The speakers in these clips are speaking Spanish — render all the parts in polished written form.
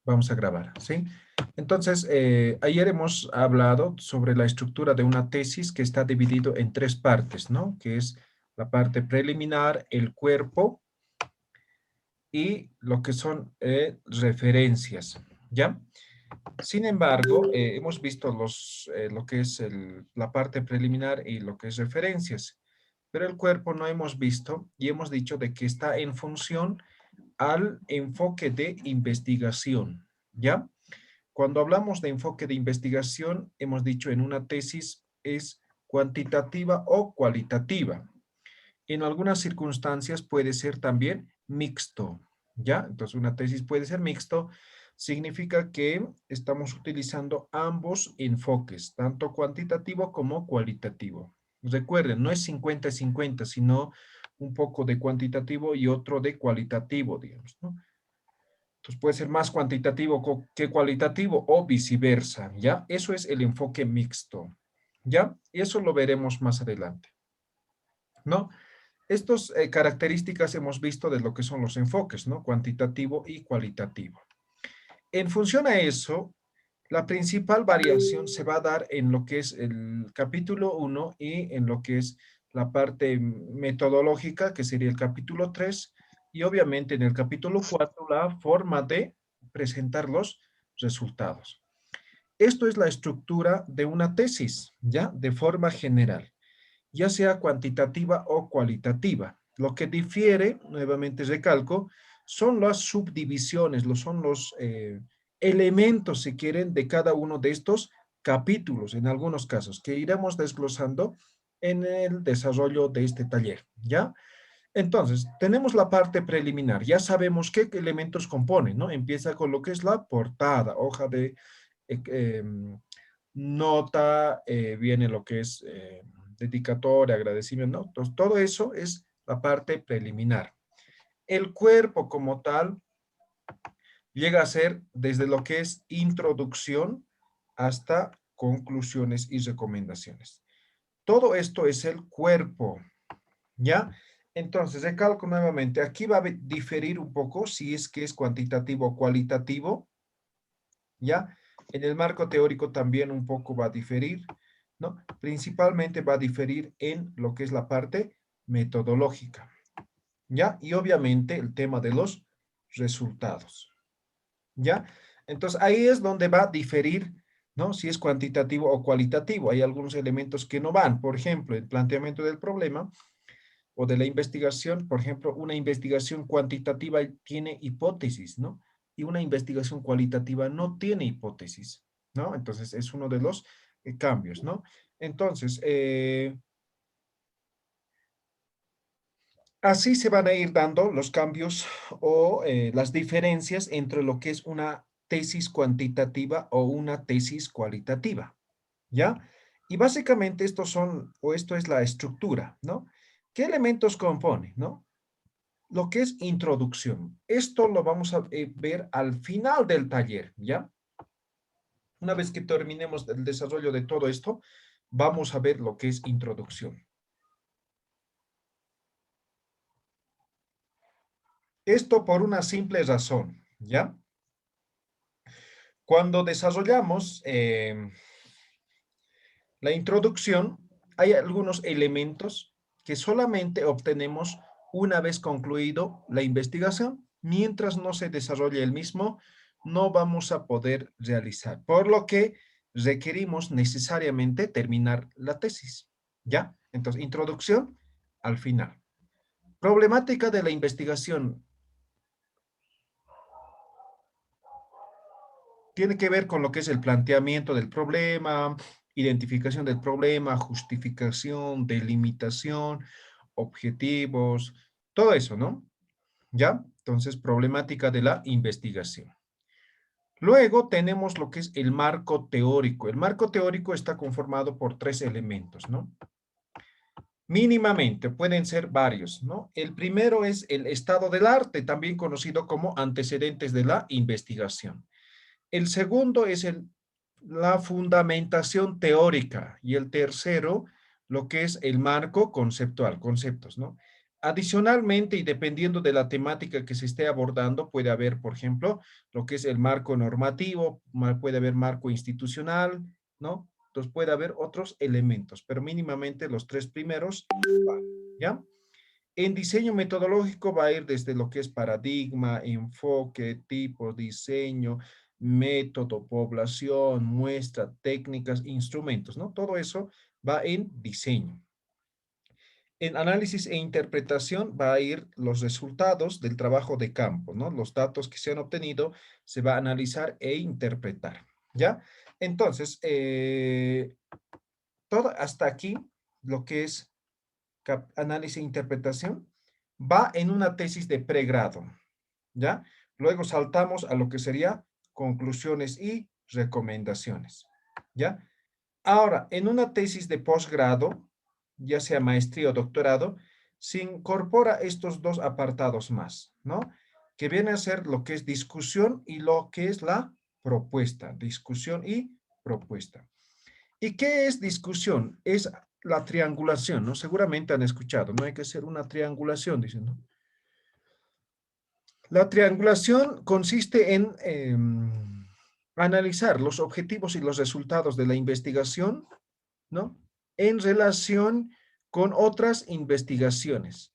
Vamos a grabar, ¿sí? Entonces, ayer hemos hablado sobre la estructura de una tesis que está dividido en tres partes, ¿no? Que es la parte preliminar, el cuerpo y lo que son referencias, ¿ya? Sin embargo, hemos visto lo que es la parte preliminar y lo que es referencias, pero el cuerpo no hemos visto y hemos dicho de que está en función al enfoque de investigación, ¿ya? Cuando hablamos de enfoque de investigación, hemos dicho en una tesis es cuantitativa o cualitativa. En algunas circunstancias puede ser también mixto, ¿ya? Entonces, una tesis puede ser mixto, significa que estamos utilizando ambos enfoques, tanto cuantitativo como cualitativo. Recuerden, no es 50-50, sino un poco de cuantitativo y otro de cualitativo, digamos, ¿no? Entonces puede ser más cuantitativo que cualitativo o viceversa, ¿ya? Eso es el enfoque mixto, ¿ya? Y eso lo veremos más adelante, ¿no? Estas características hemos visto de lo que son los enfoques, ¿no? Cuantitativo y cualitativo. En función a eso, la principal variación se va a dar en lo que es el capítulo 1 y en lo que es la parte metodológica, que sería el capítulo 3, y obviamente en el capítulo 4 la forma de presentar los resultados. Esto es la estructura de una tesis, ¿ya? De forma general, ya sea cuantitativa o cualitativa. Lo que difiere, nuevamente recalco, son las subdivisiones, son los elementos, si quieren, de cada uno de estos capítulos, en algunos casos, que iremos desglosando en el desarrollo de este taller, ¿ya? Entonces, tenemos la parte preliminar, ya sabemos qué elementos componen, ¿no? Empieza con lo que es la portada, hoja de eh, eh, nota, viene lo que es dedicatoria, agradecimiento, ¿no? Entonces, todo eso es la parte preliminar. El cuerpo como tal llega a ser desde lo que es introducción hasta conclusiones y recomendaciones. Todo esto es el cuerpo, ¿ya? Entonces, recalco nuevamente, aquí va a diferir un poco si es que es cuantitativo o cualitativo, ¿ya? En el marco teórico también un poco va a diferir, ¿no? Principalmente va a diferir en lo que es la parte metodológica, ¿ya? Y obviamente el tema de los resultados, ¿ya? Entonces ahí es donde va a diferir, ¿no? Si es cuantitativo o cualitativo. Hay algunos elementos que no van. Por ejemplo, el planteamiento del problema o de la investigación. Por ejemplo, una investigación cuantitativa tiene hipótesis, ¿no? Y una investigación cualitativa no tiene hipótesis, ¿no? Entonces es uno de los cambios, ¿no? Entonces, así se van a ir dando los cambios o las diferencias entre lo que es una tesis cuantitativa o una tesis cualitativa, ¿ya? Y básicamente estos son, o esto es la estructura, ¿no? ¿Qué elementos compone, no? Lo que es introducción. Esto lo vamos a ver al final del taller, ¿ya? Una vez que terminemos el desarrollo de todo esto, vamos a ver lo que es introducción. Esto por una simple razón, ¿ya? Cuando desarrollamos la introducción, hay algunos elementos que solamente obtenemos una vez concluido la investigación. Mientras no se desarrolle el mismo, no vamos a poder realizar, por lo que requerimos necesariamente terminar la tesis, ¿ya? Entonces, introducción al final. Problemática de la investigación. Tiene que ver con lo que es el planteamiento del problema, identificación del problema, justificación, delimitación, objetivos, todo eso, ¿no? ¿Ya? Entonces, problemática de la investigación. Luego tenemos lo que es el marco teórico. El marco teórico está conformado por tres elementos, ¿no? Mínimamente, pueden ser varios, ¿no? El primero es el estado del arte, también conocido como antecedentes de la investigación. El segundo es la fundamentación teórica y el tercero, lo que es el marco conceptual, conceptos, ¿no? Adicionalmente, y dependiendo de la temática que se esté abordando, puede haber, por ejemplo, lo que es el marco normativo, puede haber marco institucional, ¿no? Entonces puede haber otros elementos, pero mínimamente los tres primeros van, ¿ya? En diseño metodológico va a ir desde lo que es paradigma, enfoque, tipo, diseño, método, población, muestra, técnicas, instrumentos, ¿no? Todo eso va en diseño. En análisis e interpretación va a ir los resultados del trabajo de campo, ¿no? Los datos que se han obtenido se va a analizar e interpretar, ¿ya? Entonces, todo hasta aquí, lo que es análisis e interpretación, va en una tesis de pregrado, ¿ya? Luego saltamos a lo que sería conclusiones y recomendaciones, ¿ya? Ahora, en una tesis de posgrado, ya sea maestría o doctorado, se incorpora estos dos apartados más, ¿no? Que viene a ser lo que es discusión y lo que es la propuesta, discusión y propuesta. ¿Y qué es discusión? Es la triangulación, ¿no? Seguramente han escuchado, no hay que hacer una triangulación, dicen, ¿no? La triangulación consiste en analizar los objetivos y los resultados de la investigación, ¿no? En relación con otras investigaciones,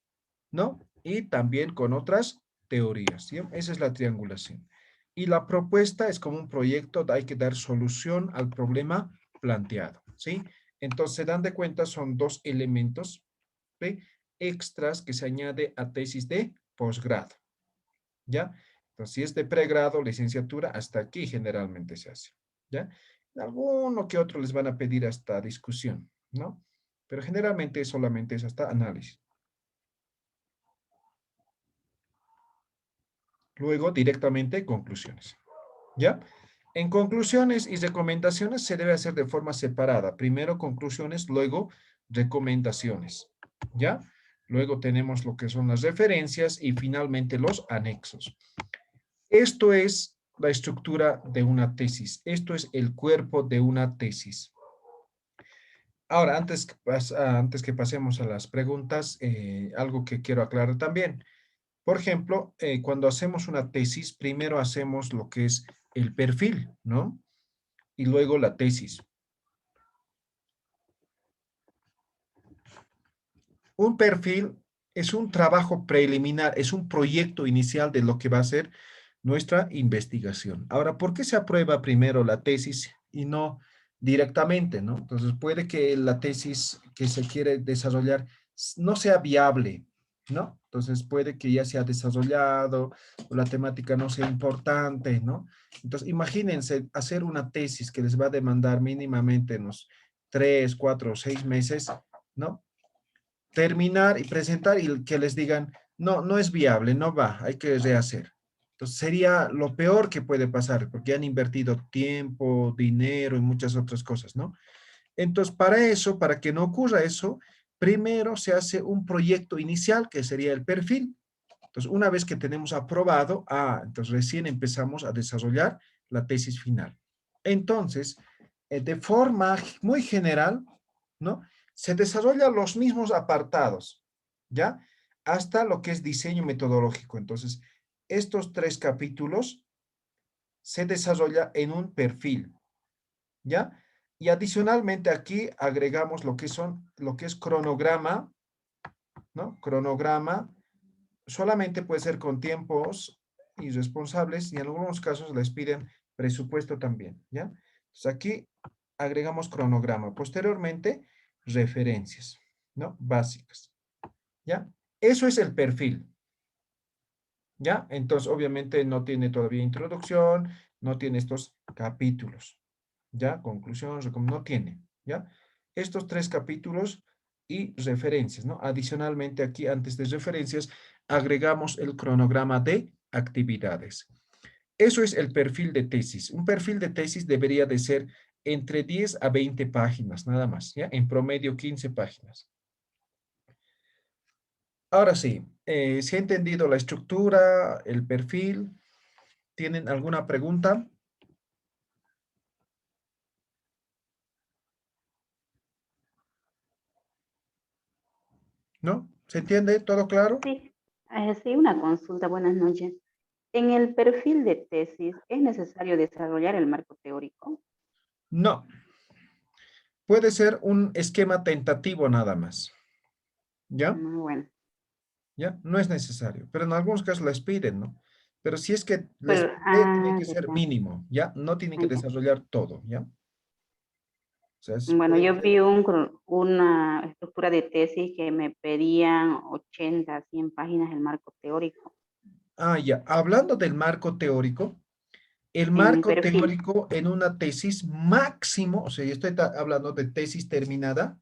¿no? Y también con otras teorías, ¿sí? Esa es la triangulación. Y la propuesta es como un proyecto, hay que dar solución al problema planteado, ¿sí? Entonces, se dan de cuenta, son dos elementos, ¿sí? Extras que se añade a tesis de posgrado, ¿ya? Entonces, si es de pregrado, licenciatura, hasta aquí generalmente se hace, ¿ya? Alguno que otro les van a pedir hasta discusión, ¿no? Pero generalmente solamente es hasta análisis. Luego, directamente, conclusiones, ¿ya? En conclusiones y recomendaciones se debe hacer de forma separada. Primero conclusiones, luego recomendaciones, ¿ya? Luego tenemos lo que son las referencias y finalmente los anexos. Esto es la estructura de una tesis. Esto es el cuerpo de una tesis. Ahora, antes que pasemos a las preguntas, algo que quiero aclarar también. Por ejemplo, cuando hacemos una tesis, primero hacemos lo que es el perfil, ¿no? Y luego la tesis. Un perfil es un trabajo preliminar, es un proyecto inicial de lo que va a ser nuestra investigación. Ahora, ¿por qué se aprueba primero la tesis y no directamente, no? Entonces, puede que la tesis que se quiere desarrollar no sea viable, ¿no? Entonces, puede que ya se ha desarrollado o la temática no sea importante, ¿no? Entonces, imagínense hacer una tesis que les va a demandar mínimamente unos 3, 4, 6 meses, ¿no? Terminar y presentar y que les digan, no, no es viable, no va, hay que rehacer. Entonces sería lo peor que puede pasar, porque han invertido tiempo, dinero y muchas otras cosas, ¿no? Entonces, para eso, para que no ocurra eso, primero se hace un proyecto inicial, que sería el perfil. Entonces, una vez que tenemos aprobado, entonces recién empezamos a desarrollar la tesis final. Entonces, de forma muy general, ¿no? Se desarrollan los mismos apartados, ¿ya? Hasta lo que es diseño metodológico. Entonces, estos tres capítulos se desarrolla en un perfil, ¿ya? Y adicionalmente aquí agregamos lo que es cronograma, ¿no? Cronograma solamente puede ser con tiempos irresponsables y en algunos casos les piden presupuesto también, ¿ya? Entonces aquí agregamos cronograma. Posteriormente, referencias, ¿no? Básicas, ¿ya? Eso es el perfil, ¿ya? Entonces, obviamente no tiene todavía introducción, no tiene estos capítulos, ¿ya? Conclusión, no tiene, ¿ya? Estos tres capítulos y referencias, ¿no? Adicionalmente aquí, antes de referencias, agregamos el cronograma de actividades. Eso es el perfil de tesis. Un perfil de tesis debería de ser entre 10 a 20 páginas, nada más, ¿ya? En promedio 15 páginas. Ahora sí, si ha entendido la estructura, el perfil, ¿tienen alguna pregunta? ¿No? ¿Se entiende? ¿Todo claro? Sí, sí, una consulta, buenas noches. En el perfil de tesis, ¿es necesario desarrollar el marco teórico? No, puede ser un esquema tentativo nada más. ¿Ya? Bueno, ¿Ya? No es necesario, pero en algunos casos les piden, ¿no? Pero si es que les pero, pide, tiene que ya ser está. mínimo, ¿ya? No tiene Ah, que ya. desarrollar todo, ¿ya? O sea, Bueno, puede yo ser. vi una estructura de tesis que me pedían 80, 100 páginas del marco teórico Ah, ya. Hablando del marco teórico, el en mi marco perfil. teórico en una tesis máximo, o sea, yo estoy hablando de tesis terminada,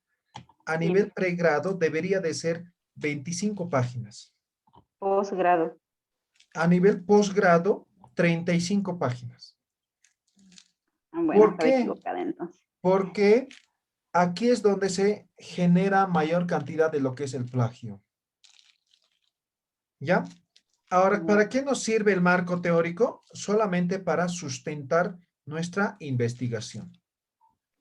a nivel Sí, pregrado debería de ser 25 páginas. posgrado. A nivel posgrado, 35 páginas. Bueno, ¿Por estaba qué? equivocada entonces. Porque aquí es donde se genera mayor cantidad de lo que es el plagio. ¿Ya? Ahora, Ya. ¿para qué nos sirve el marco teórico? Solamente para sustentar nuestra investigación.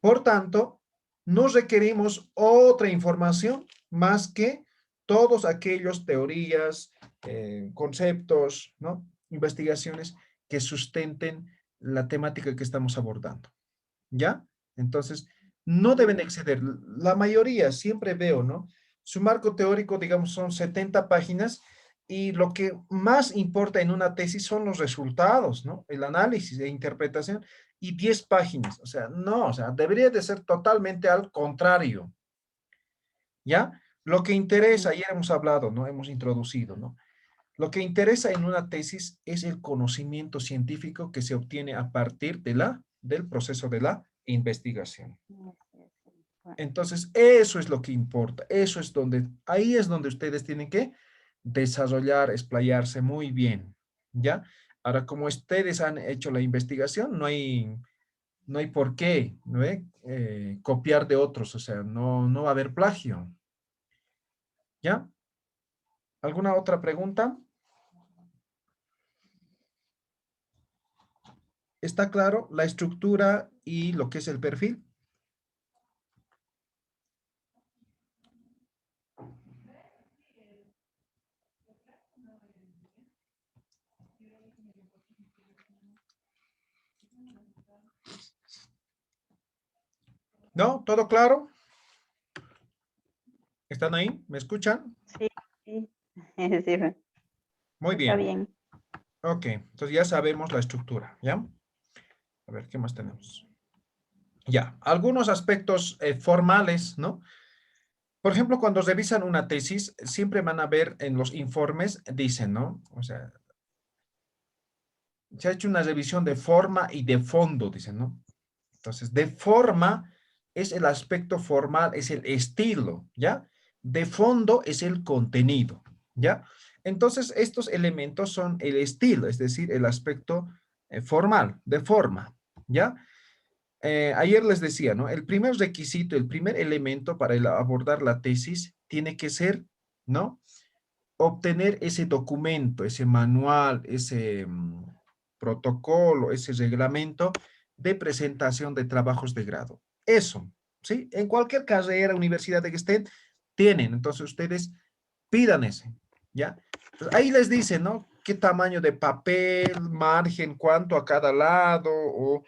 Por tanto, no requerimos otra información más que todos aquellos teorías, conceptos, ¿no? Investigaciones que sustenten la temática que estamos abordando. ¿Ya? Entonces, no deben exceder. La mayoría, siempre veo, ¿no? Su marco teórico, digamos, son 70 páginas y lo que más importa en una tesis son los resultados, ¿no? El análisis e interpretación y 10 páginas. O sea, no, o sea, debería de ser totalmente al contrario, ¿ya? Lo que interesa, ayer hemos hablado, ¿no? Hemos introducido, ¿no? Lo que interesa en una tesis es el conocimiento científico que se obtiene a partir del proceso de la investigación. Entonces, eso es lo que importa. Eso es donde, ahí es donde ustedes tienen que desarrollar, explayarse muy bien, ¿ya? Ahora, como ustedes han hecho la investigación, no hay por qué, ¿no? Copiar de otros, o sea, no va a haber plagio, ¿ya? ¿Alguna otra pregunta? ¿Está claro la estructura y lo que es el perfil? ¿No? ¿Todo claro? ¿Están ahí? ¿Me escuchan? Sí, sí, sí, Muy está bien. bien. Ok, entonces ya sabemos la estructura, ¿ya? A ver, ¿qué más tenemos? Ya, algunos aspectos formales, ¿no? Por ejemplo, cuando revisan una tesis, siempre van a ver en los informes, dicen, ¿no? O sea, se ha hecho una revisión de forma y de fondo, dicen, ¿no? Entonces, de forma es el aspecto formal, es el estilo, ¿ya? De fondo es el contenido, ¿ya? Entonces, estos elementos son el estilo, es decir, el aspecto formal, de forma, ¿ya? Ayer les decía, ¿no? El primer requisito, el primer elemento para abordar la tesis tiene que ser, ¿no? Obtener ese documento, ese manual, ese protocolo, ese reglamento de presentación de trabajos de grado. Eso, ¿sí? En cualquier carrera, universidad de que estén, tienen. Entonces ustedes pidan ese, ¿ya? Entonces, ahí les dice, ¿no? ¿Qué tamaño de papel, margen, cuánto a cada lado o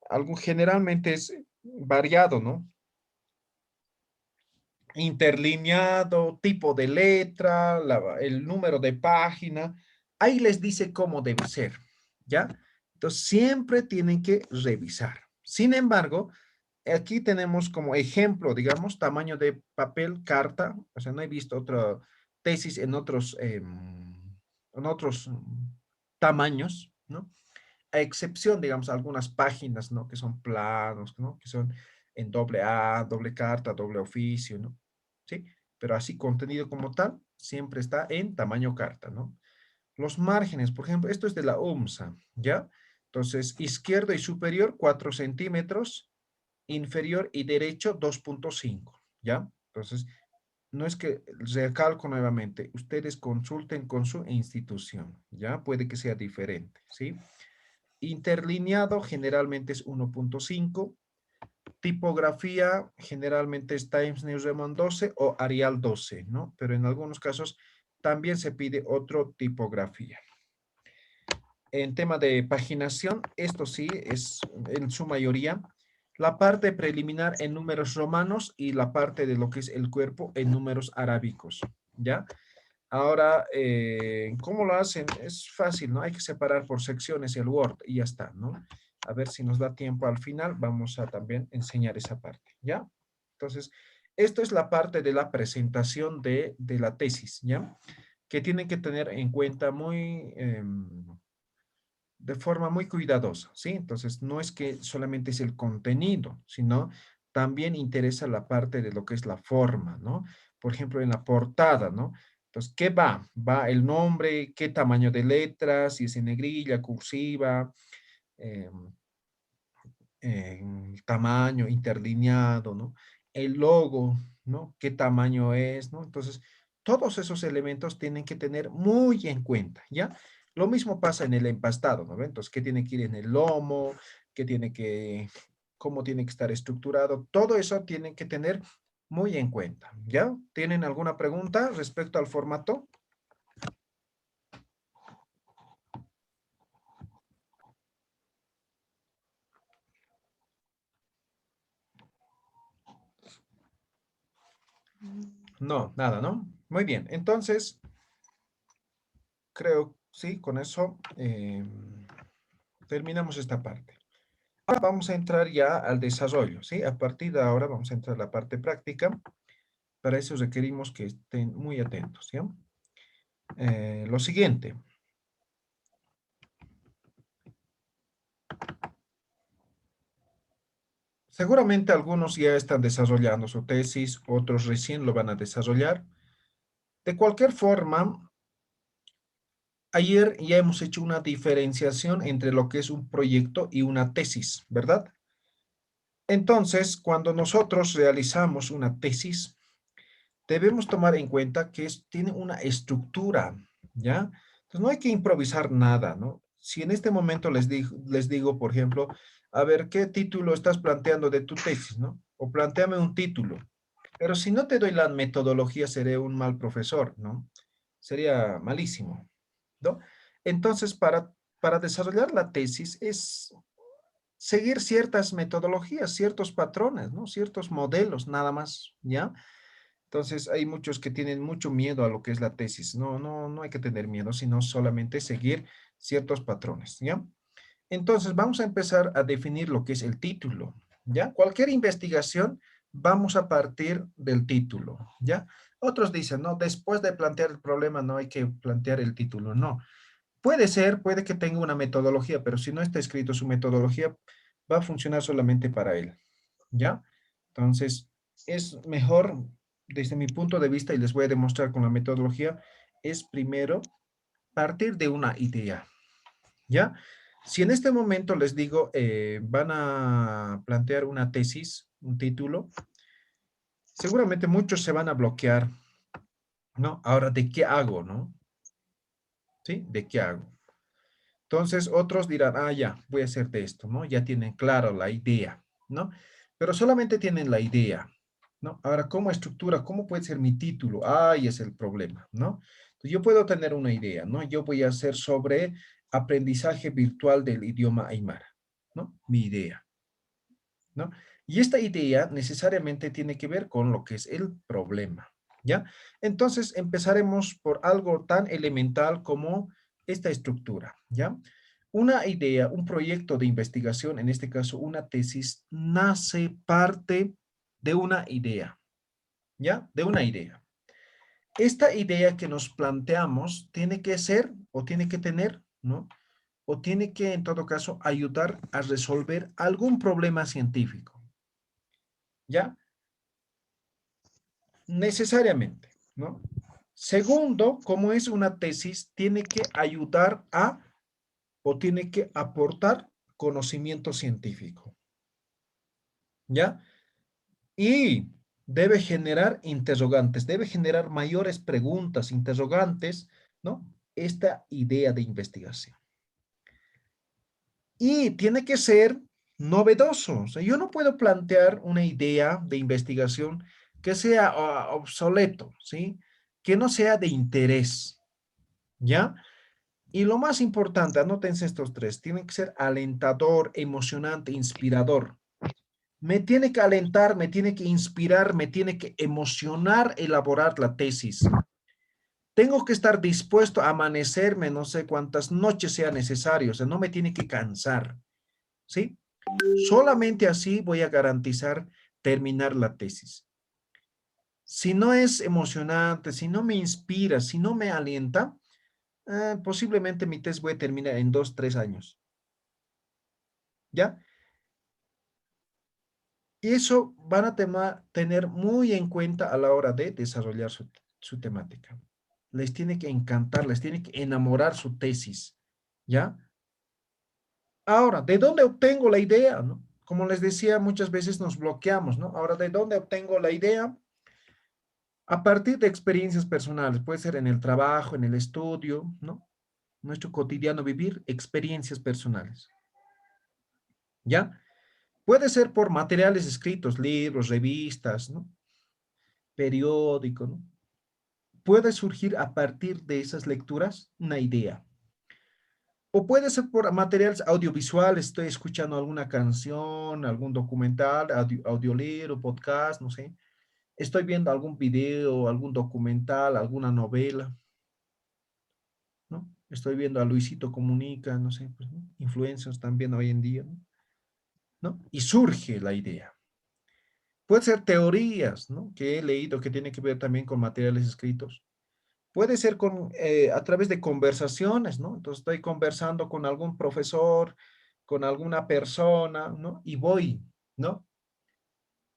algo generalmente es variado, ¿no? Interlineado, tipo de letra, el número de página, ahí les dice cómo debe ser, ¿ya? Entonces, siempre tienen que revisar. Sin embargo, aquí tenemos como ejemplo, digamos, tamaño de papel, carta, o sea, no he visto otra tesis en otros tamaños, ¿no? A excepción, digamos, algunas páginas, ¿no? Que son planos, ¿no? Que son en doble A, doble carta, doble oficio, ¿no? ¿Sí? Pero así contenido como tal, siempre está en tamaño carta, ¿no? Los márgenes, por ejemplo, esto es de la UMSA, ¿ya? Entonces, izquierdo y superior, 4 centímetros, inferior y derecho, 2,5, ¿ya? Entonces, no es que recalco nuevamente, ustedes consulten con su institución, ¿ya? Puede que sea diferente, ¿sí? Interlineado generalmente es 1,5, tipografía generalmente es Times New Roman 12 o Arial 12, ¿no? Pero en algunos casos también se pide otro tipografía. En tema de paginación, esto sí es en su mayoría la parte preliminar en números romanos y la parte de lo que es el cuerpo en números arábicos, ¿ya? Ahora, ¿cómo lo hacen? Es fácil, ¿no? Hay que separar por secciones el Word y ya está, ¿no? A ver si nos da tiempo al final, vamos a también enseñar esa parte, ¿ya? Entonces, esto es la parte de la presentación de la tesis, ¿ya? Que tienen que tener en cuenta de forma muy cuidadosa, ¿sí? Entonces, no es que solamente es el contenido, sino también interesa la parte de lo que es la forma, ¿no? Por ejemplo, en la portada, ¿no? Entonces, ¿qué va? Va el nombre, qué tamaño de letras, si es en negrilla, cursiva, eh, tamaño, interlineado, ¿no? El logo, ¿no? ¿Qué tamaño es, ¿no? Entonces, todos esos elementos tienen que tener muy en cuenta, ¿ya? Lo mismo pasa en el empastado, ¿no? Entonces, ¿qué tiene que ir en el lomo? ¿Qué tiene que, cómo tiene que estar estructurado? Todo eso tienen que tener muy en cuenta, ¿ya? ¿Tienen alguna pregunta respecto al formato? No, nada, ¿no? Muy bien, entonces, creo, sí, con eso terminamos esta parte. Ahora vamos a entrar ya al desarrollo, ¿sí? A partir de ahora vamos a entrar a la parte práctica. Para eso requerimos que estén muy atentos, ¿ya? Lo siguiente. Seguramente algunos ya están desarrollando su tesis, otros recién lo van a desarrollar. De cualquier forma, ayer ya hemos hecho una diferenciación entre lo que es un proyecto y una tesis, ¿verdad? Entonces, cuando nosotros realizamos una tesis, debemos tomar en cuenta que tiene una estructura, ¿ya? Entonces, no hay que improvisar nada, ¿no? Si en este momento les digo, por ejemplo, a ver, ¿qué título estás planteando de tu tesis, ¿no? O planteame un título. Pero si no te doy la metodología, seré un mal profesor, ¿no? Sería malísimo, ¿no? Entonces, para desarrollar la tesis es seguir ciertas metodologías, ciertos patrones, ¿no? Ciertos modelos, nada más, ¿ya? Entonces, hay muchos que tienen mucho miedo a lo que es la tesis. No hay que tener miedo, sino solamente seguir ciertos patrones, ¿ya? Entonces, vamos a empezar a definir lo que es el título, ¿ya? Cualquier investigación, vamos a partir del título, ¿ya? Otros dicen, no, después de plantear el problema no hay que plantear el título, no. Puede ser, puede que tenga una metodología, pero si no está escrito su metodología, va a funcionar solamente para él, ¿ya? Entonces, es mejor, desde mi punto de vista, y les voy a demostrar con la metodología, es primero partir de una idea, ¿ya? Si en este momento les digo, van a plantear una tesis, un título, seguramente muchos se van a bloquear, ¿no? Ahora, ¿de qué hago, no? ¿Sí? ¿De qué hago? Entonces, otros dirán, ah, ya, voy a hacer de esto, ¿no? Ya tienen claro la idea, ¿no? Pero solamente tienen la idea, ¿no? Ahora, ¿cómo estructura? ¿Cómo puede ser mi título? Ahí es el problema, ¿no? Entonces, yo puedo tener una idea, ¿no? Yo voy a hacer sobre aprendizaje virtual del idioma aymara, ¿no? Mi idea, ¿no? Y esta idea necesariamente tiene que ver con lo que es el problema, ¿ya? Entonces, empezaremos por algo tan elemental como esta estructura, ¿ya? Una idea, un proyecto de investigación, en este caso una tesis, nace parte de una idea, ¿ya? De una idea. Esta idea que nos planteamos tiene que ser o tiene que tener, ¿no? O tiene que, en todo caso, ayudar a resolver algún problema científico, ¿ya? Necesariamente, ¿no? Segundo, como es una tesis, tiene que ayudar a o tiene que aportar conocimiento científico, ¿ya? Y debe generar interrogantes, debe generar mayores preguntas, interrogantes, ¿no? Esta idea de investigación. Y tiene que ser novedoso. O sea, yo no puedo plantear una idea de investigación que sea obsoleto, ¿sí? Que no sea de interés, ¿ya? Y lo más importante, anótense estos tres, tienen que ser alentador, emocionante, inspirador. Me tiene que alentar, me tiene que inspirar, me tiene que emocionar elaborar la tesis. Tengo que estar dispuesto a amanecerme no sé cuántas noches sea necesario, o sea, no me tiene que cansar, ¿sí? Solamente así voy a garantizar terminar la tesis. Si no es emocionante, si no me inspira, si no me alienta, posiblemente mi tesis voy a terminar en 2, 3 años, ¿ya? Y eso van a tener muy en cuenta a la hora de desarrollar su temática. Les tiene que encantar, les tiene que enamorar su tesis, ¿ya? Ahora, ¿de dónde obtengo la idea, no? Como les decía, muchas veces nos bloqueamos, ¿no? Ahora, ¿de dónde obtengo la idea? A partir de experiencias personales, puede ser en el trabajo, en el estudio, ¿no? Nuestro cotidiano vivir, experiencias personales, ¿ya? Puede ser por materiales escritos, libros, revistas, ¿no? Periódico, ¿no? Puede surgir a partir de esas lecturas una idea. O puede ser por materiales audiovisuales, estoy escuchando alguna canción, algún documental, audiolibro, podcast, no sé. Estoy viendo algún video, algún documental, alguna novela, ¿no? Estoy viendo a Luisito Comunica, no sé, pues, ¿no? Influencers también hoy en día, ¿no? ¿No? Y surge la idea. Puede ser teorías, ¿no? Que he leído que tiene que ver también con materiales escritos. Puede ser a través de conversaciones, ¿no? Entonces estoy conversando con algún profesor, con alguna persona, ¿no? Y voy, ¿no?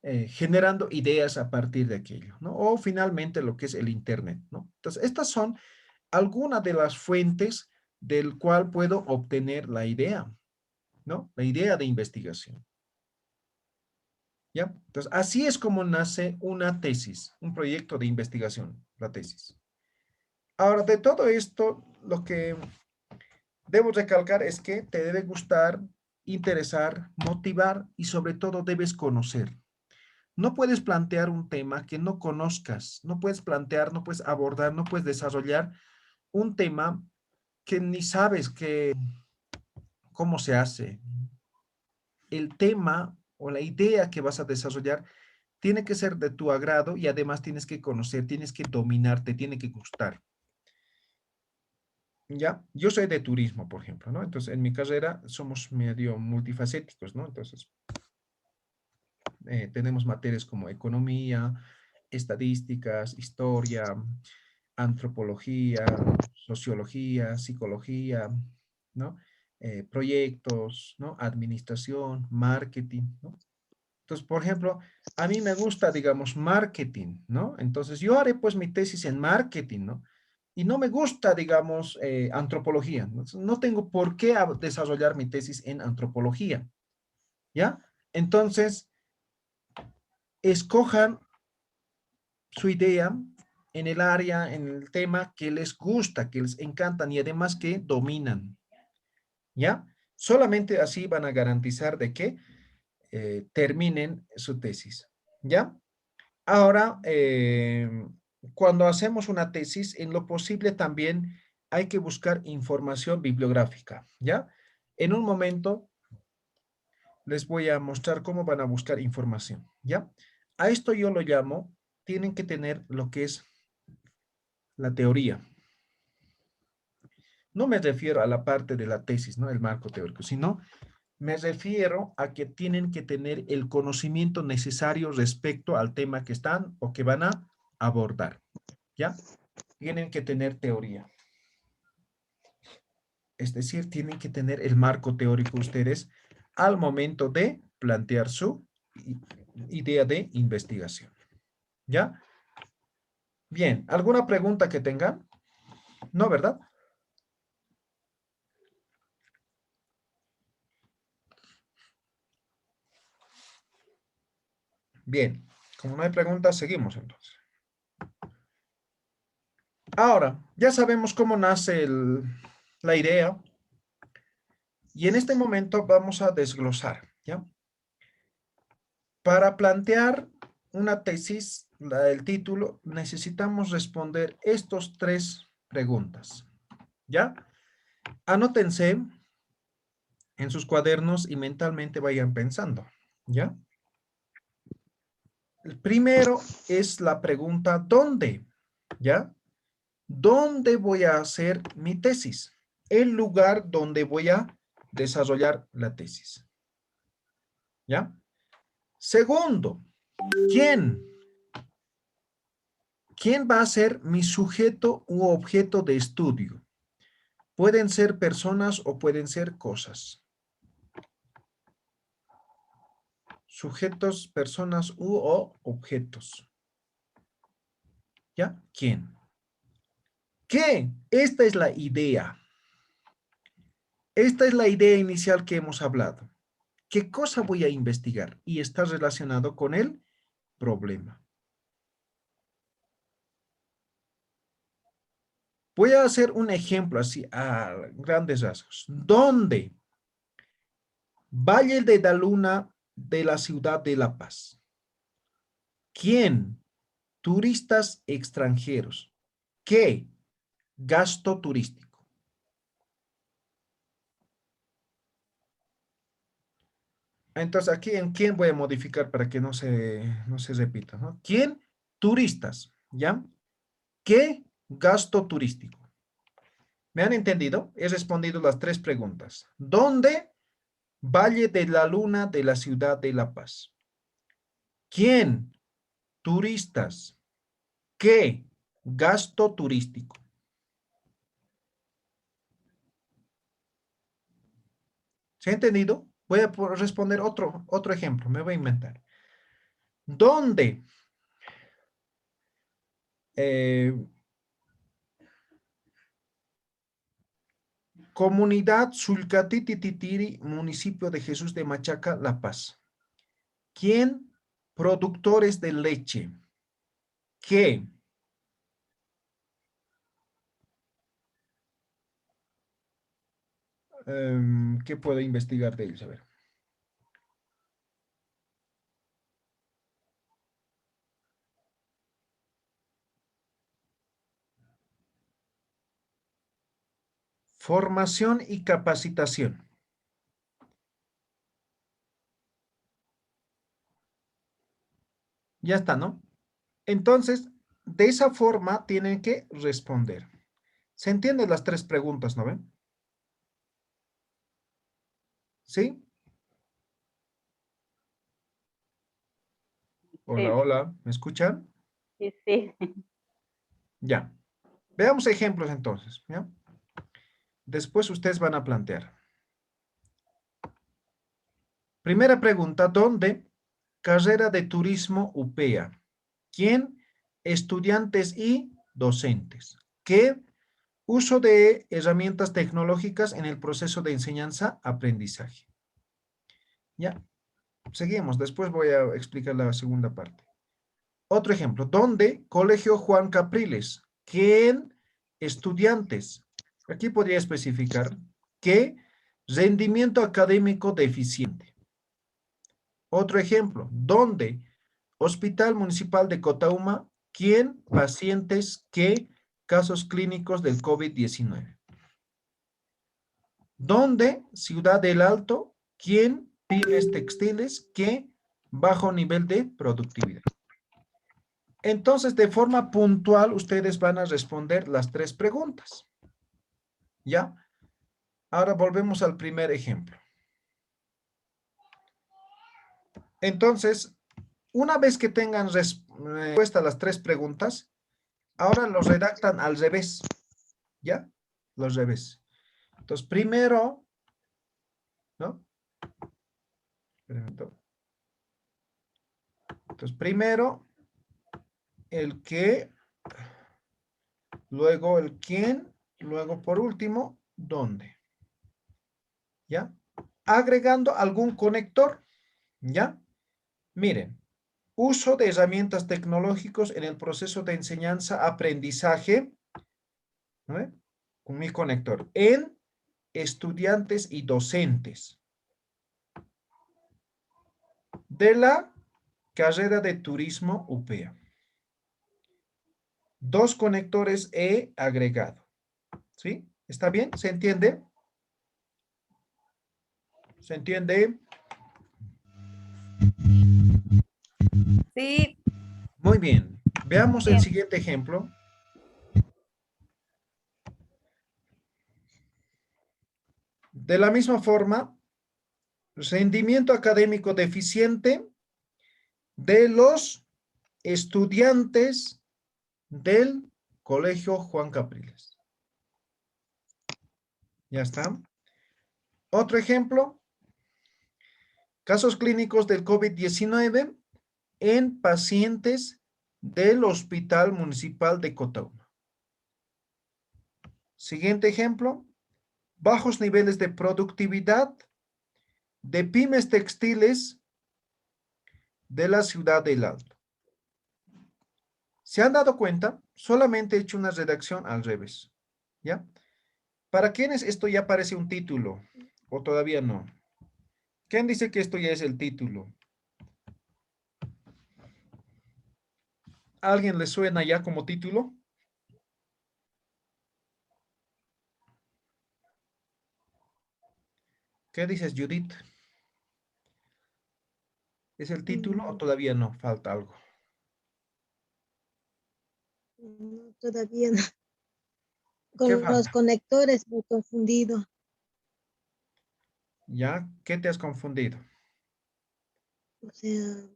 Generando ideas a partir de aquello, ¿no? O finalmente lo que es el Internet, ¿no? Entonces, estas son algunas de las fuentes del cual puedo obtener la idea, ¿no? La idea de investigación, ¿ya? Entonces, así es como nace una tesis, un proyecto de investigación, la tesis. Ahora, de todo esto, lo que debo recalcar es que te debe gustar, interesar, motivar y sobre todo debes conocer. No puedes plantear un tema que no conozcas, no puedes plantear, no puedes abordar, no puedes desarrollar un tema que ni sabes cómo se hace. El tema o la idea que vas a desarrollar tiene que ser de tu agrado y además tienes que conocer, tienes que dominar, te tiene que gustar. ¿Ya? Yo soy de turismo, por ejemplo, ¿no? Entonces, en mi carrera somos medio multifacéticos, ¿no? Entonces, tenemos materias como economía, estadísticas, historia, antropología, sociología, psicología, ¿no? Proyectos, ¿no? Administración, marketing, ¿no? Entonces, por ejemplo, a mí me gusta, digamos, marketing, ¿no? Entonces, yo haré pues mi tesis en marketing, ¿no? Y no me gusta, digamos, antropología. No tengo por qué desarrollar mi tesis en antropología, ¿ya? Entonces, escojan su idea en el área, en el tema que les gusta, que les encantan y además que dominan, ¿ya? Solamente así van a garantizar de que terminen su tesis, ¿ya? Ahora, cuando hacemos una tesis, en lo posible también hay que buscar información bibliográfica, ¿ya? En un momento les voy a mostrar cómo van a buscar información, ¿ya? A esto yo lo llamo, tienen que tener lo que es la teoría. No me refiero a la parte de la tesis, ¿no? El marco teórico, sino me refiero a que tienen que tener el conocimiento necesario respecto al tema que están o que van a abordar, ¿ya? Tienen que tener teoría. Es decir, tienen que tener el marco teórico ustedes al momento de plantear su idea de investigación, ¿ya? Bien, ¿alguna pregunta que tengan? No, ¿verdad? Bien, como no hay preguntas, seguimos entonces. Ahora, ya sabemos cómo nace la idea y en este momento vamos a desglosar. ¿ya? Para plantear una tesis, el título, necesitamos responder estas tres preguntas, ¿ya? Anótense en sus cuadernos y mentalmente vayan pensando, ¿ya? El primero es la pregunta ¿dónde? ¿Ya? ¿Dónde voy a hacer mi tesis? El lugar donde voy a desarrollar la tesis, ¿ya? Segundo, ¿quién? ¿Quién va a ser mi sujeto u objeto de estudio? Pueden ser personas o pueden ser cosas. Sujetos, personas u o objetos. ¿Ya? ¿Quién? ¿Qué? Esta es la idea. Esta es la idea inicial que hemos hablado. ¿Qué cosa voy a investigar? Y está relacionado con el problema. Voy a hacer un ejemplo así a grandes rasgos. ¿Dónde? Valle de la Luna de la ciudad de La Paz. ¿Quién? Turistas extranjeros. ¿Qué? Gasto turístico. Entonces, aquí en quién voy a modificar para que no se repita, ¿no? ¿Quién? Turistas, ¿ya? ¿Qué? Gasto turístico. ¿Me han entendido? He respondido las tres preguntas. ¿Dónde? Valle de la Luna de la ciudad de La Paz. ¿Quién? Turistas. ¿Qué? Gasto turístico. ¿Se ha entendido? Voy a responder otro ejemplo. Me voy a inventar. ¿Dónde? Eh, Comunidad Sulcatititiri, municipio de Jesús de Machaca, La Paz. ¿Quién? Productores de leche. ¿Qué? ¿Qué puedo investigar de ellos? A ver. Formación y capacitación. Ya está, ¿no? Entonces, de esa forma tienen que responder. ¿Se entienden las tres preguntas, no ven? ¿Sí? Hola, Sí, hola, ¿me escuchan? sí, sí. Ya. Veamos ejemplos entonces, ¿ya? Después ustedes van a plantear. Primera pregunta, ¿dónde? Carrera de turismo UPEA. ¿Quién? Estudiantes y docentes. ¿Qué? Uso de herramientas tecnológicas en el proceso de enseñanza-aprendizaje. Ya, seguimos. Después voy a explicar la segunda parte. Otro ejemplo. ¿Dónde? Colegio Juan Capriles. ¿Quién? Estudiantes. Aquí podría especificar que rendimiento académico deficiente. Otro ejemplo. ¿Dónde? Hospital Municipal de Cotauma. ¿Quién? Pacientes. ¿Qué? Casos clínicos del COVID-19. ¿Dónde? Ciudad del Alto. ¿Quién? Pymes textiles. ¿Qué? Bajo nivel de productividad. Entonces, de forma puntual, ustedes van a responder las tres preguntas. ¿Ya? Ahora volvemos al primer ejemplo. Entonces, una vez que tengan respuesta a las tres preguntas, ahora los redactan al revés. ¿Ya? Los revés. Entonces, primero, ¿no? Entonces, primero, el qué, luego el quién, luego por último, dónde. ¿Ya? Agregando algún conector. ¿Ya? Miren, uso de herramientas tecnológicas en el proceso de enseñanza-aprendizaje, ¿no? Con mi conector, en estudiantes y docentes. de la carrera de turismo UPEA. 2 conectores he agregado. ¿Sí? ¿Está bien? ¿Se entiende? ¿Se entiende? Sí. Muy bien. Veamos el Bien. siguiente ejemplo. De la misma forma, rendimiento académico deficiente de los estudiantes del Colegio Juan Capriles. ¿Ya está? Otro ejemplo. Casos clínicos del COVID-19 en pacientes del Hospital Municipal de Cotauma. Siguiente ejemplo. Bajos niveles de productividad de pymes textiles de la ciudad del Alto. ¿Se han dado cuenta? Solamente he hecho una redacción al revés. ¿Ya? ¿Para quiénes esto ya parece un título? ¿O todavía no? ¿Quién dice que esto ya es el título? ¿Alguien le suena ya como título? ¿Qué dices, Judith? ¿Es el título o todavía no? Falta algo. No, todavía no. ¿Qué Con los falta? conectores me he confundido. ¿Ya? ¿Qué te has confundido? O sea,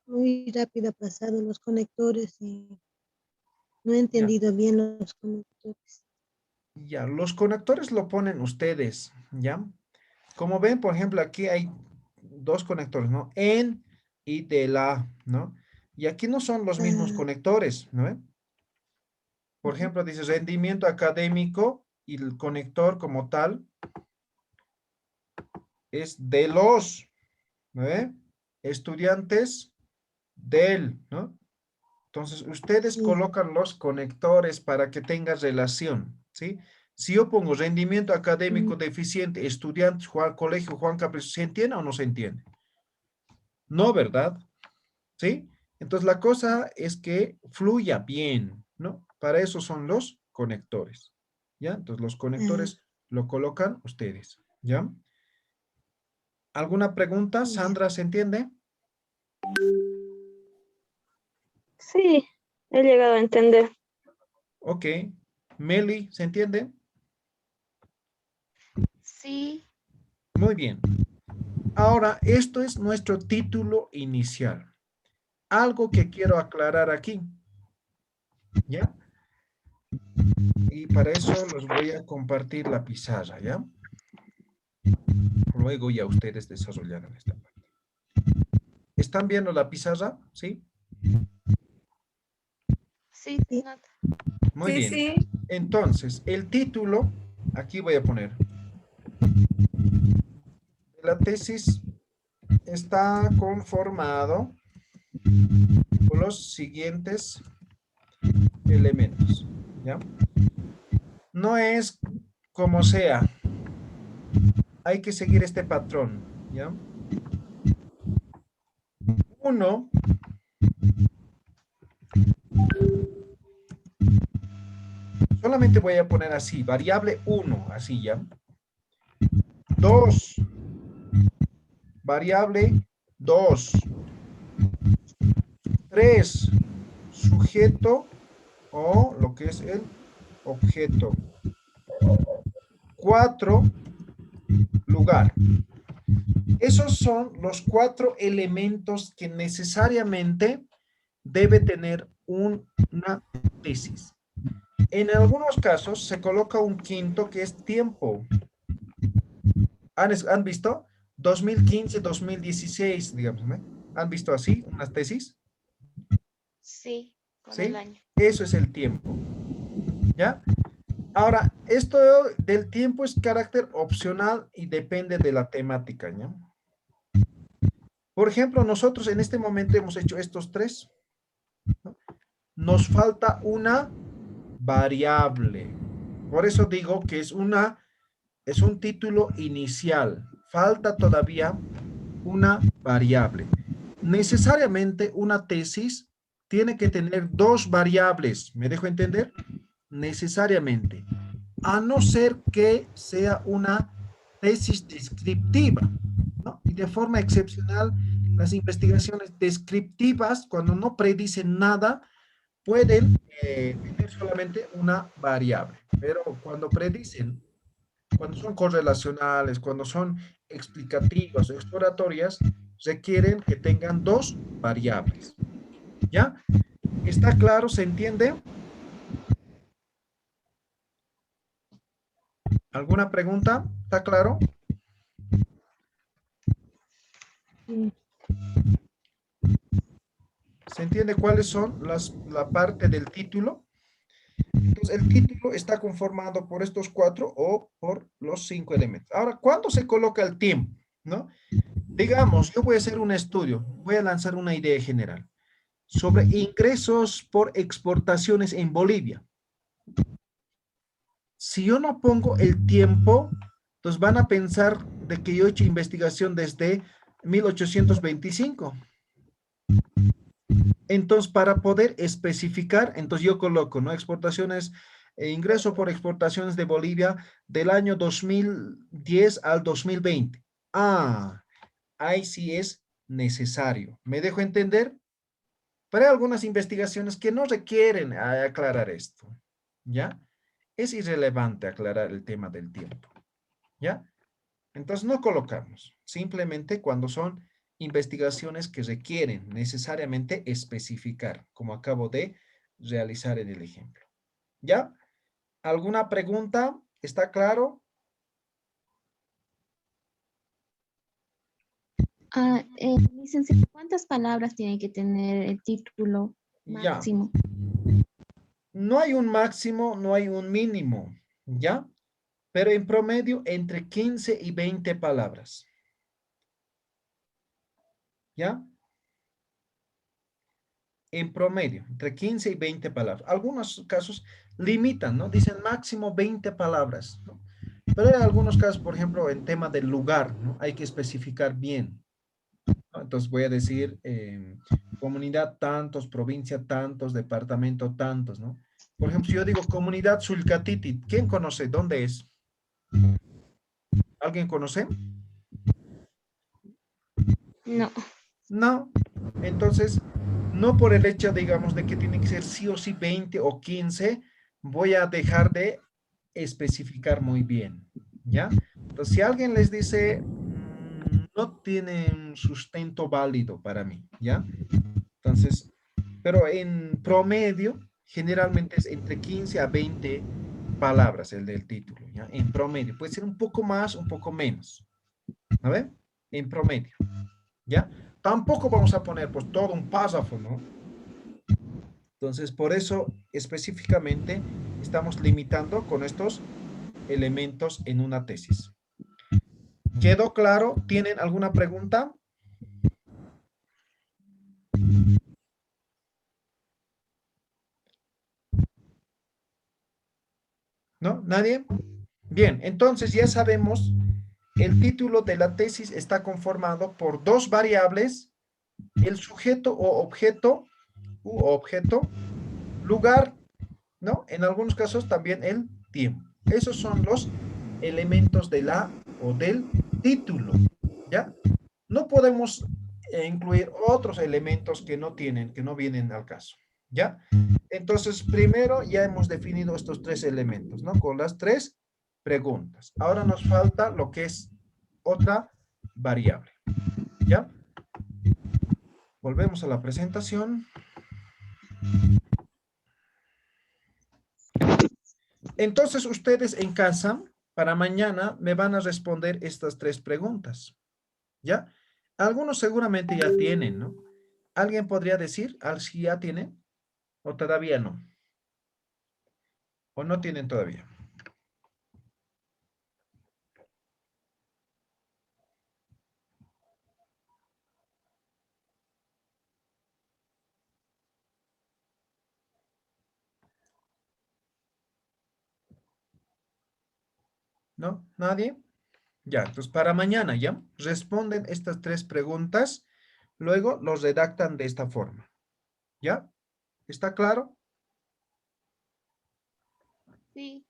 muy rápido ha pasado los conectores y no he Ya. entendido bien los conectores. Ya, los conectores lo ponen ustedes, ¿ya? Como ven, por ejemplo, aquí hay 2 conectores, ¿no? En y de la, ¿no? Y aquí no son los mismos Ah, conectores, ¿no? Por ujú. ejemplo, dice rendimiento académico y el conector como tal es de los, ¿no? Estudiantes del, ¿no? Entonces, ustedes Ya, colocan los conectores para que tenga relación, ¿sí? Si yo pongo rendimiento académico ujú. deficiente, estudiantes, Colegio Juan Capriles, ¿se entiende o no se entiende? No, ¿verdad? ¿Sí? Entonces, la cosa es que fluya bien, ¿no? Para eso son los conectores, ¿ya? Entonces, los Ah, conectores lo colocan ustedes, ¿ya? ¿Alguna pregunta? ya. Sandra, ¿se entiende? Sí, he llegado a entender. Ok. Meli, ¿se entiende? Sí. Muy bien. Ahora, esto es nuestro título inicial. Algo que quiero aclarar aquí, ¿ya? Y para eso los voy a compartir la pizarra, ¿ya? Luego ya ustedes desarrollarán esta parte. ¿Están viendo la pizarra? ¿Sí? Sí, Sí, nota. Muy Sí, bien. sí. Entonces, el título, aquí voy a poner, la tesis está conformado por los siguientes elementos, ¿ya? No es como sea, hay que seguir este patrón, ¿ya? Uno, solamente voy a poner así, variable 1, así ya. 2, variable 2. 3, sujeto o lo que es el objeto. 4, lugar. Esos son los 4 elementos que necesariamente debe tener una tesis. En algunos casos se coloca un quinto que es tiempo. ¿Han visto? 2015, 2016, digamos, ¿no? ¿Han visto así unas tesis? Sí, con el ¿Sí? año. Eso es el tiempo, ¿ya? Ahora, esto del tiempo es carácter opcional y depende de la temática, ¿ya? Por ejemplo, nosotros en este momento hemos hecho estos 3, ¿no? Nos falta una variable. Por eso digo que es un título inicial. Falta todavía una variable. necesariamente una tesis tiene que tener dos variables. ¿Me dejo entender? Necesariamente. A no ser que sea una tesis descriptiva, ¿no? Y de forma excepcional, las investigaciones descriptivas, cuando no predicen nada, pueden tener solamente una variable. Pero cuando predicen, cuando son correlacionales, cuando son explicativas o exploratorias, requieren que tengan dos variables. ¿Ya? ¿Está claro? ¿Se entiende? ¿Alguna pregunta? ¿Está claro? Sí. ¿Se entiende cuáles son la parte del título? Entonces, el título está conformado por estos cuatro o por los cinco elementos. Ahora, ¿cuándo se coloca el tiempo? ¿No? Digamos, yo voy a hacer un estudio, voy a lanzar una idea general sobre ingresos por exportaciones en Bolivia. Si yo no pongo el tiempo, entonces van a pensar de que yo he hecho investigación desde 1825. Entonces, para poder especificar, entonces yo coloco, ¿no? Exportaciones, ingreso por exportaciones de Bolivia del año 2010 al 2020. Ah, ahí sí es necesario. ¿Me dejo entender? Pero hay algunas investigaciones que no requieren aclarar esto, ¿ya? Es irrelevante aclarar el tema del tiempo, ¿ya? Entonces no colocamos, simplemente cuando son investigaciones que requieren necesariamente especificar, como acabo de realizar en el ejemplo. ¿Ya? ¿Alguna pregunta? ¿Está claro? Licenciado, ¿cuántas palabras tiene que tener el título Ya. máximo? No hay un máximo, no hay un mínimo, ¿ya? Pero en promedio entre 15 y 20 palabras, ¿ya? En promedio, entre 15 y 20 palabras. Algunos casos limitan, ¿no? Dicen máximo 20 palabras, ¿no? Pero en algunos casos, por ejemplo, en tema del lugar, ¿no? Hay que especificar bien, ¿no? Entonces voy a decir comunidad tantos, provincia tantos, departamento tantos, ¿no? Por ejemplo, si yo digo comunidad Sulcatiti, ¿quién conoce? ¿Dónde es? ¿Alguien conoce? No. No. Entonces, no por el hecho, digamos, de que tiene que ser sí o sí 20 o 15, voy a dejar de especificar muy bien, ¿ya? Entonces, si alguien les dice, no tienen sustento válido para mí, ¿ya? Entonces, pero en promedio, generalmente es entre 15 a 20 palabras el del título, ¿ya? En promedio. Puede ser un poco más, un poco menos. ¿A ver? En promedio, ¿ya? Tampoco vamos a poner pues todo un párrafo, ¿no? Entonces, por eso específicamente estamos limitando con estos elementos en una tesis. ¿Quedó claro? ¿Tienen alguna pregunta? ¿No? ¿Nadie? Bien, entonces ya sabemos, el título de la tesis está conformado por dos variables, el sujeto o objeto, lugar, ¿no? En algunos casos también el tiempo. Esos son los elementos de la o del título, ¿ya? No podemos incluir otros elementos que no tienen, que no vienen al caso, ¿ya? Entonces, primero ya hemos definido estos tres elementos, ¿no? Con las tres preguntas. Ahora nos falta lo que es otra variable, ¿ya? Volvemos a la presentación. Entonces, ustedes en casa, para mañana, me van a responder estas tres preguntas, ¿ya? Algunos seguramente ya tienen, ¿no? ¿Alguien podría decir si ya tienen o todavía no? ¿O no tienen todavía? ¿No? ¿Nadie? Ya, entonces para mañana, ¿ya? Responden estas tres preguntas luego los redactan de esta forma. ¿Ya? ¿Está claro? Sí.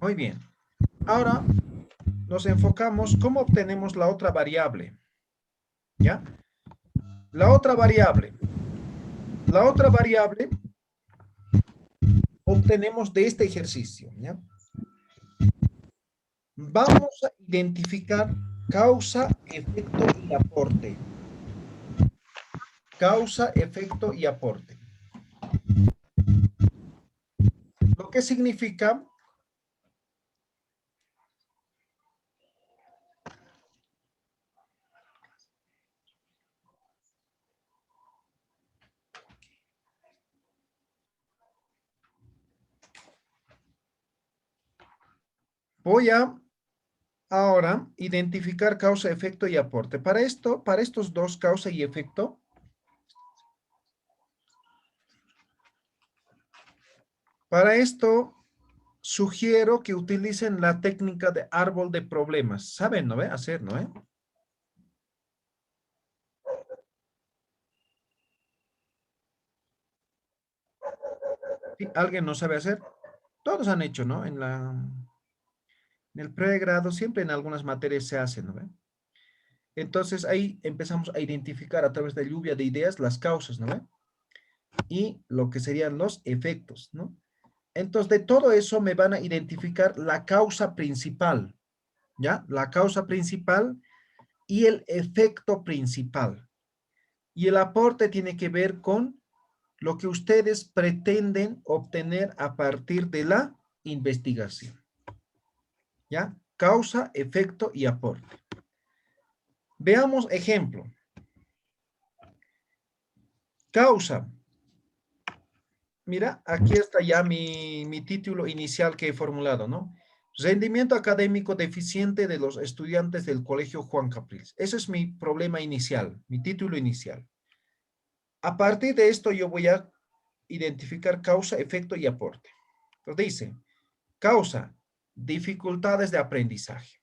Muy bien. Ahora nos enfocamos cómo obtenemos la otra variable. ¿Ya? La otra variable. La otra variable obtenemos de este ejercicio. ¿Ya? Vamos a identificar causa, efecto y aporte. Causa, efecto y aporte. Lo que significa voy a ahora identificar causa, efecto y aporte. Para esto, para estos dos, causa y efecto, para esto sugiero que utilicen la técnica de árbol de problemas. ¿Saben, no ve? Hacer, ¿no ve? ¿Sí? ¿Alguien no sabe hacer? Todos han hecho, ¿no? En el pregrado, siempre en algunas materias se hace, ¿no ve? Entonces ahí empezamos a identificar a través de lluvia de ideas las causas, ¿no ve? Y lo que serían los efectos, ¿no? Entonces de todo eso me van a identificar la causa principal, ¿ya? La causa principal y el efecto principal. Y el aporte tiene que ver con lo que ustedes pretenden obtener a partir de la investigación, ¿ya? Causa, efecto y aporte. Veamos ejemplo. Causa. Mira, aquí está ya mi título inicial que he formulado, ¿no? Rendimiento académico deficiente de los estudiantes del Colegio Juan Capriles. Ese es mi problema inicial, mi título inicial. A partir de esto yo voy a identificar causa, efecto y aporte. Entonces dice, causa, dificultades de aprendizaje.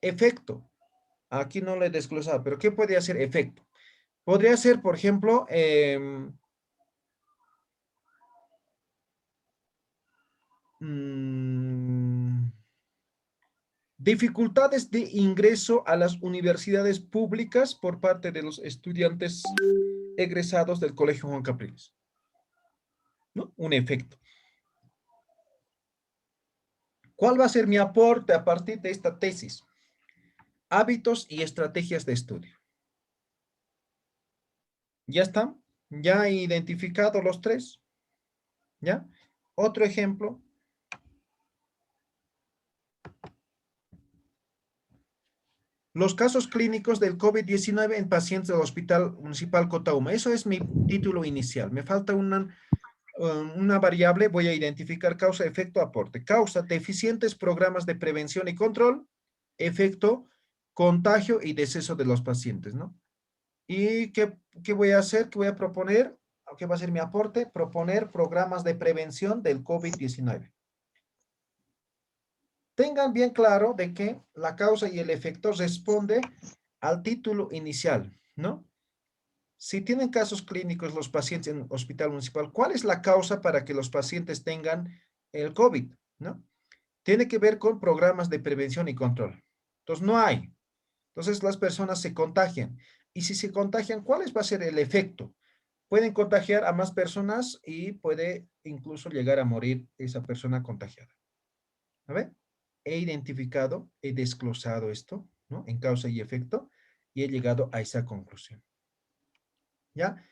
Efecto, aquí no lo he desglosado, pero ¿qué puede hacer efecto? Podría ser, por ejemplo, dificultades de ingreso a las universidades públicas por parte de los estudiantes egresados del Colegio Juan Capriles, ¿no? Un efecto. ¿Cuál va a ser mi aporte a partir de esta tesis? Hábitos y estrategias de estudio. ¿Ya están? ¿Ya he identificado los tres? ¿Ya? Otro ejemplo. Los casos clínicos del COVID-19 en pacientes del Hospital Municipal Cotauma. Eso es mi título inicial. Me falta una variable. Voy a identificar causa, efecto, aporte. Causa, deficientes programas de prevención y control. Efecto, contagio y deceso de los pacientes, ¿no? ¿Y qué voy a hacer? ¿Qué voy a proponer? ¿Qué va a ser mi aporte? Proponer programas de prevención del COVID-19. Tengan bien claro de que la causa y el efecto responde al título inicial, ¿no? Si tienen casos clínicos los pacientes en el hospital municipal, ¿cuál es la causa para que los pacientes tengan el COVID, ¿no? Tiene que ver con programas de prevención y control. Entonces, no hay. Entonces, las personas se contagian. Y si se contagian, ¿cuál va a ser el efecto? Pueden contagiar a más personas y puede incluso llegar a morir esa persona contagiada. ¿A ver? He identificado, he desglosado esto, ¿no? En causa y efecto, y he llegado a esa conclusión. ¿Ya?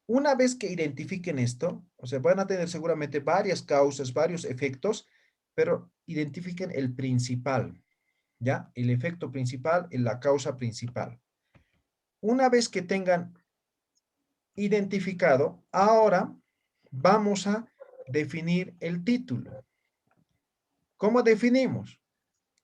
Una vez que identifiquen esto, o sea, van a tener seguramente varias causas, varios efectos, pero identifiquen el principal, ¿ya? El efecto principal, la causa principal. Una vez que tengan identificado, ahora vamos a definir el título. ¿Cómo definimos?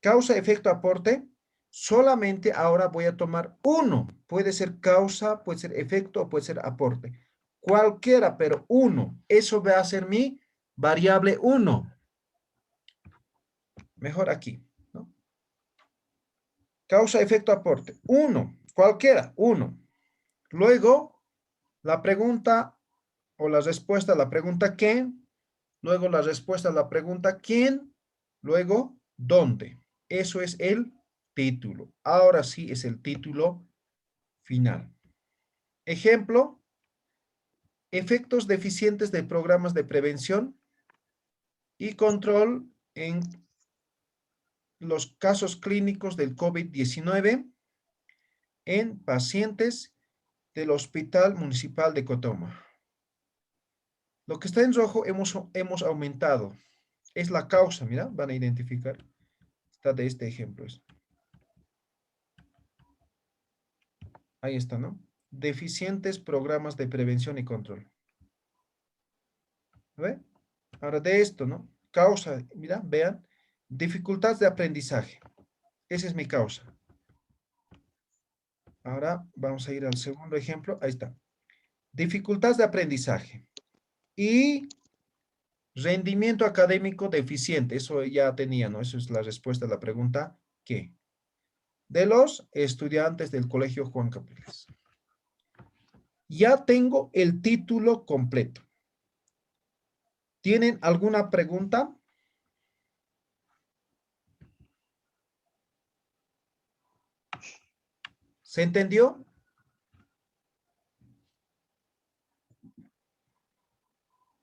Causa, efecto, aporte. Solamente ahora voy a tomar uno. Puede ser causa, puede ser efecto o puede ser aporte. Cualquiera, pero uno. Eso va a ser mi variable 1. Mejor aquí, ¿no? Causa, efecto, aporte. 1. Cualquiera, 1. Luego, la pregunta o la respuesta a la pregunta ¿qué? Luego la respuesta a la pregunta ¿quién? Luego, ¿dónde? Eso es el título. Ahora sí es el título final. Ejemplo, efectos deficientes de programas de prevención y control en los casos clínicos del COVID-19 en pacientes del Hospital Municipal de Cotoma. Lo que está en rojo hemos aumentado. Es la causa, mira, van a identificar. Está de este ejemplo. Ahí está, ¿no? Deficientes programas de prevención y control. ¿Ve? Ahora de esto, ¿no? Causa, mira, vean. Dificultad de aprendizaje. Esa es mi causa. Ahora vamos a ir al segundo ejemplo. Ahí está. Dificultad de aprendizaje. Y rendimiento académico deficiente. Eso ya tenía, ¿no? Eso es la respuesta a la pregunta ¿qué? De los estudiantes del Colegio Juan Capriles. Ya tengo el título completo. ¿Tienen alguna pregunta? ¿Se entendió?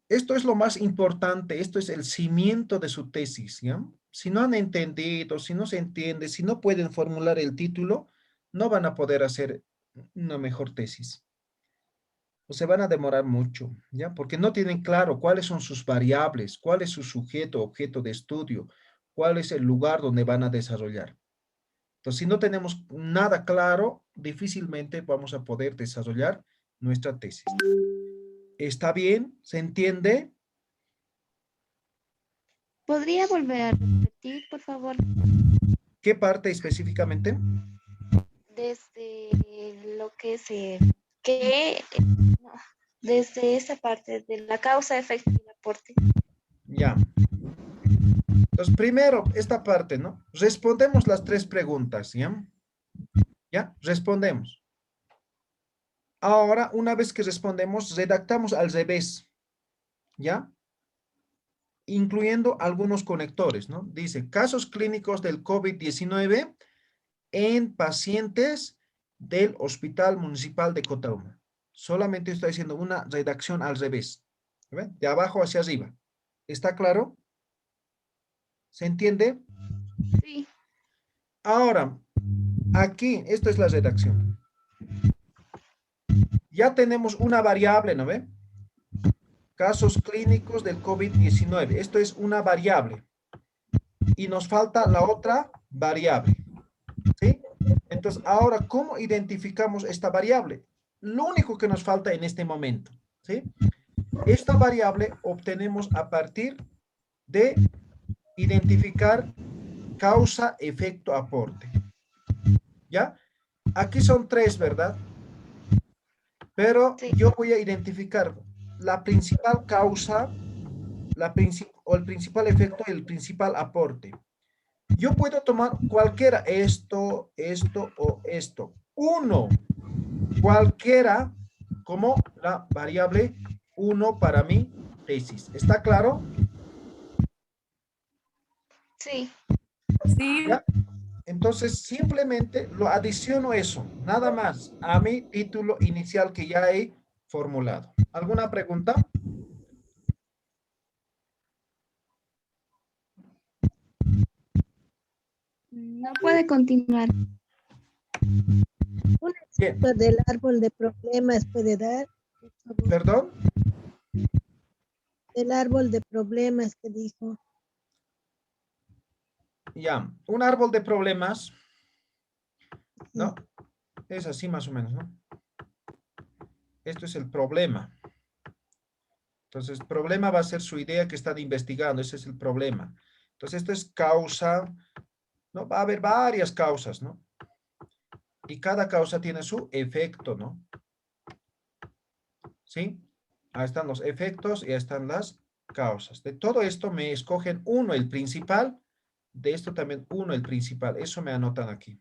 Esto es lo más importante, esto es el cimiento de su tesis, ¿ya? Si no han entendido, si no se entiende, si no pueden formular el título, no van a poder hacer una mejor tesis. O se van a demorar mucho, ¿ya? Porque no tienen claro cuáles son sus variables, cuál es su sujeto, objeto de estudio, cuál es el lugar donde van a desarrollar. Entonces, si no tenemos nada claro, difícilmente vamos a poder desarrollar nuestra tesis. ¿Está bien? ¿Se entiende? ¿Podría volver a repetir, por favor? ¿Qué parte específicamente? Desde lo que se... no, desde esa parte de la causa, efecto y el aporte. Ya. Entonces, primero, esta parte, ¿no? Respondemos las tres preguntas, ¿ya? ¿Ya? Respondemos. Ahora, una vez que respondemos, redactamos al revés, ¿ya? Incluyendo algunos conectores, ¿no? Dice, casos clínicos del COVID-19 en pacientes del Hospital Municipal de Cotoma. Solamente estoy haciendo una redacción al revés. ¿Ven? De abajo hacia arriba. ¿Está claro? ¿Se entiende? Sí. Ahora, aquí, esta es la redacción. Ya tenemos una variable, ¿no ve? Casos clínicos del COVID-19. Esto es una variable. Y nos falta la otra variable. ¿Sí? Entonces, ahora, ¿cómo identificamos esta variable? Lo único que nos falta en este momento, ¿sí? Esta variable obtenemos a partir de identificar causa, efecto, aporte. ¿Ya? Aquí son tres, ¿verdad? Pero Sí. yo voy a identificar la principal causa, o el principal efecto y el principal aporte. Yo puedo tomar cualquiera, esto, esto o esto. Uno, cualquiera, como la variable 1 para mi tesis. ¿Está claro? Sí. ¿Ya? Entonces, simplemente lo adiciono eso, nada más, a mi título inicial que ya he formulado. ¿Alguna pregunta? No puede continuar. Un Bien. ejemplo del árbol de problemas puede dar, por favor. ¿Perdón? El árbol de problemas que dijo. Ya, un árbol de problemas, ¿no? Es así más o menos, ¿no? Esto es el problema. Entonces, problema va a ser su idea que están investigando, ese es el problema. Entonces, esto es causa, ¿no? Va a haber varias causas, ¿no? Y cada causa tiene su efecto, ¿no? ¿Sí? Ahí están los efectos y ahí están las causas. De todo esto me escogen uno, el principal. De esto también uno, el principal. Eso me anotan aquí.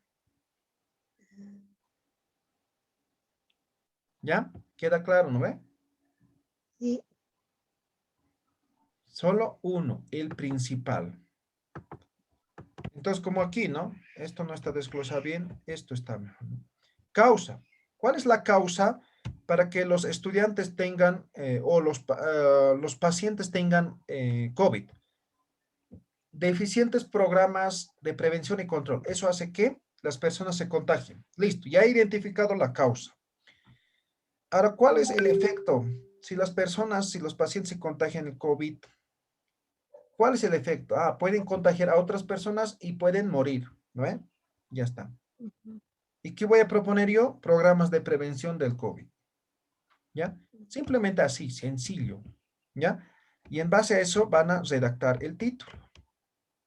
¿Ya? ¿Queda claro, no ve? Sí. Solo uno, el principal. Entonces, como aquí, ¿no? Esto no está desglosado bien, esto está mejor, ¿no? Causa. ¿Cuál es la causa para que los estudiantes tengan o los pacientes tengan COVID? Deficientes programas de prevención y control. Eso hace que las personas se contagien. Listo, ya he identificado la causa. Ahora, ¿cuál es el efecto? Si las personas, si los pacientes se contagian el COVID, ¿cuál es el efecto? Ah, pueden contagiar a otras personas y pueden morir, ¿no? Ya está. Ujú. ¿Y qué voy a proponer yo? Programas de prevención del COVID, ¿ya? Simplemente así, sencillo, ¿ya? Y en base a eso van a redactar el título,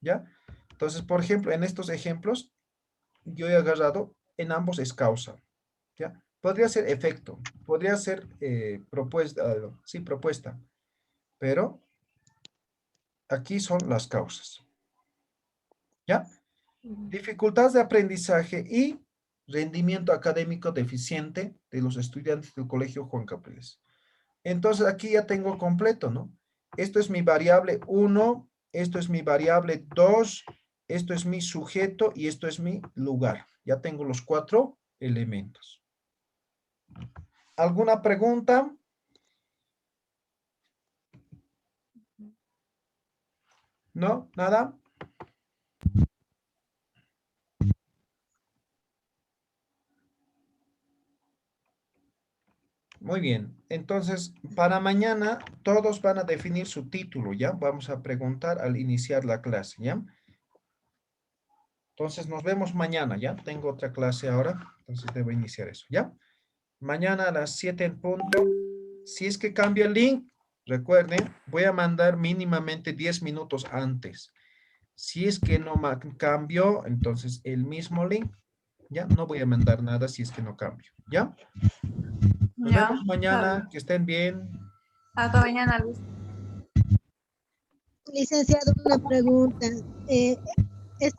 ¿ya? Entonces, por ejemplo, en estos ejemplos, yo he agarrado, en ambos es causa, ¿ya? Podría ser efecto, podría ser propuesta, sí, propuesta, pero aquí son las causas, ¿ya? Ujú. Dificultades de aprendizaje y rendimiento académico deficiente de los estudiantes del Colegio Juan Capriles. Entonces aquí ya tengo completo, ¿no? Esto es mi variable 1, esto es mi variable 2, esto es mi sujeto y esto es mi lugar. Ya tengo los 4 elementos. ¿Alguna pregunta? ¿No? ¿Nada? Muy bien. Entonces, para mañana todos van a definir su título, ¿ya? Vamos a preguntar al iniciar la clase, ¿ya? Entonces, nos vemos mañana, ¿ya? Tengo otra clase ahora, entonces debo iniciar eso, ¿ya? Mañana a las 7 en punto. Si es que cambia el link, recuerden, voy a mandar mínimamente 10 minutos antes. Si es que no cambió, entonces el mismo link, ¿ya? No voy a mandar nada si es que no cambio, ¿ya? Nos Ya, vemos mañana, que estén bien. hasta mañana, Luis. Licenciado, una pregunta. Esta